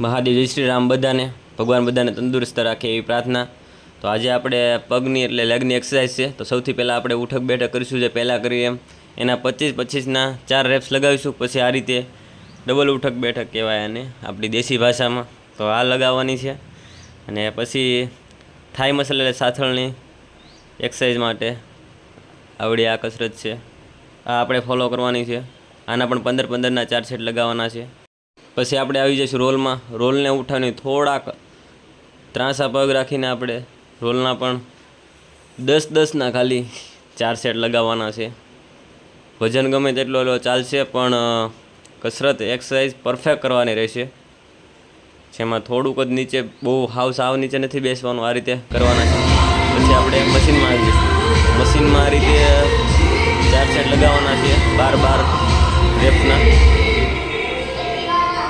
મહાદેવ જય શ્રી રામ બધાને, ભગવાન બધાને તંદુરસ્ત રાખે એવી પ્રાર્થના। તો આજે આપણે પગની એટલે લેગની એક્સરસાઇઝ છે। તો સૌથી પહેલાં આપણે ઉઠક બેઠક કરીશું, જે પહેલાં કરીએ એમ એના 25-25ના 4 રેપ્સ લગાવીશું। પછી આ રીતે ડબલ ઉઠક બેઠક કહેવાય અને આપણી દેશી ભાષામાં। તો આ લગાવવાની છે અને પછી થાઈ મસલ એટલે સાથળની એક્સરસાઇઝ માટે આવડી આ કસરત છે, આ આપણે ફોલો કરવાની છે। આના પણ 15-15ના 4 સેટ લગાવવાના છે। પછી આપણે આવી જઈશું રોલમાં। રોલને ઉઠાવીને થોડાક ત્રાંસા પગ રાખીને આપણે રોલના પણ 10-10ના ખાલી 4 સેટ લગાવવાના છે। વજન ગમે તેટલો લો ચાલશે, પણ કસરત એક્સરસાઇઝ પરફેક્ટ કરવાની રહેશે, જેમાં થોડુંક જ નીચે, બહુ સાવ નીચે નથી બેસવાનું, આ રીતે કરવાના છે। પછી આપણે મશીનમાં આવી જઈશું। મશીનમાં આ રીતે 4 સેટ લગાવવાના છે 12-12 રેપ્સના।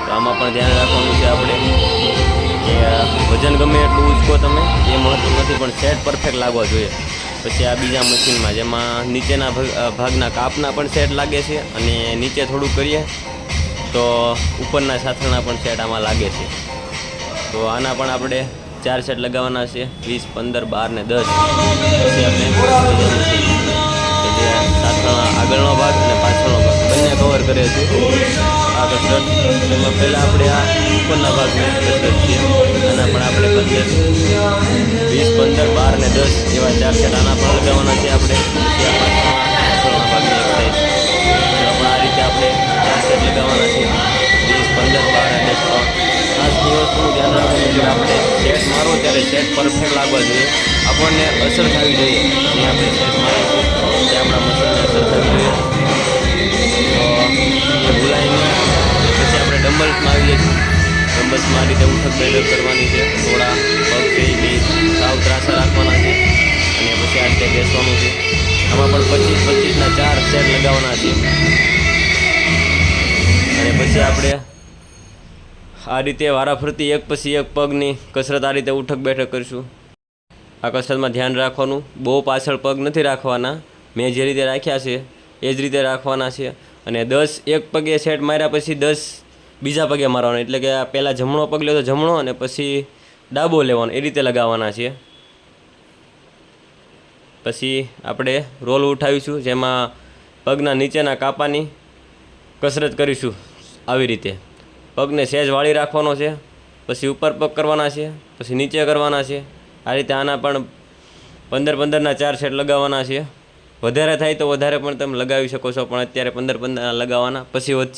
તો આમાં પણ ધ્યાન રાખવાનું છે આપણે કે વજન ગમે એટલું ઉચકો તમે, એ મહત્વ નથી, પણ સેટ પરફેક્ટ લાગવા જોઈએ। પછી આ બીજા મશીનમાં, જેમાં નીચેના ભાગના કાપના પણ સેટ લાગે છે અને નીચે થોડું કરીએ તો ઉપરના સાથળના પણ સેટ આમાં લાગે છે। તો આના પણ આપણે 4 સેટ લગાવવાના છે, 20, 15, 12 ને 10। પછી આપણે બીજા મશીન કે જે સાથળના આગળનો ભાગ અને પાછળનો ભાગ બંને કવર કરે છે આ કસરત। એમાં પહેલાં આપણે આ ઉપરના ભાગની કસરત છે, આના પણ આપણે 20, 15, 12 ને 10 એવા 4 સેટ આના પણ લગાવવાના છે આપણે। પછી આ પાછળના ભાગની એક્સરસાઇઝ પણ આ રીતે આપણે 4 સેટ લગાવવાના છે, 20, 15, 12 અને 10। ખાસ એ વસ્તુનું ધ્યાન રાખવાનું છે કે આપણે સેટ મારો ત્યારે સેટ પરફેક્ટ લાગવા જોઈએ, આપણને અસર થવી જોઈએ, જે આપણે સેટ મારીશું તે આપણા મસલને અસર થવી જોઈએ, તો એ ભૂલાય નહીં। પછી આપણે ડમ્બલ્સમાં આવી જઈશું। ડમ્બલ્સમાં આ રીતે ઉઠક બેઠક કરવાની છે, થોડા પગ છે એ બી સાવ ત્રાસા રાખવાના છે અને પછી આ રીતે બેસવાનું છે। આમાં પણ 25-25ના 4 સેટ લગાવવાના છે અને પછી આપણે આ રીતે વારાફરતી એક પછી એક પગની કસરત આ રીતે ઉઠક બેઠક કરીશું। આ કસરતમાં ધ્યાન રાખવાનું, બહુ પાછળ પગ નથી રાખવાના, મેં જે રીતે રાખ્યા છે એ જ રીતે રાખવાના છે। અને 10 એક પગે સેટ માર્યા પછી 10 બીજા પગે મારવાનો, એટલે કે પહેલાં જમણો પગ લે તો જમણો અને પછી ડાબો લેવાનો, એ રીતે લગાવવાના છે। પછી આપણે રોલ ઉઠાવીશું, જેમાં પગના નીચેના કાપાની કસરત કરીશું। આવી રીતે પગને સહેજ વાળી રાખવાનો છે, પછી ઉપર પગ કરવાના છે, પછી નીચે કરવાના છે। આ રીતે આના પણ 15-15ના 4 સેટ લગાવવાના છે। વધારે થાય તો વધારે પણ તમે લગાવી શકો છો, પણ અત્યારે 15-15ના લગાવવાના, પછી વધશે।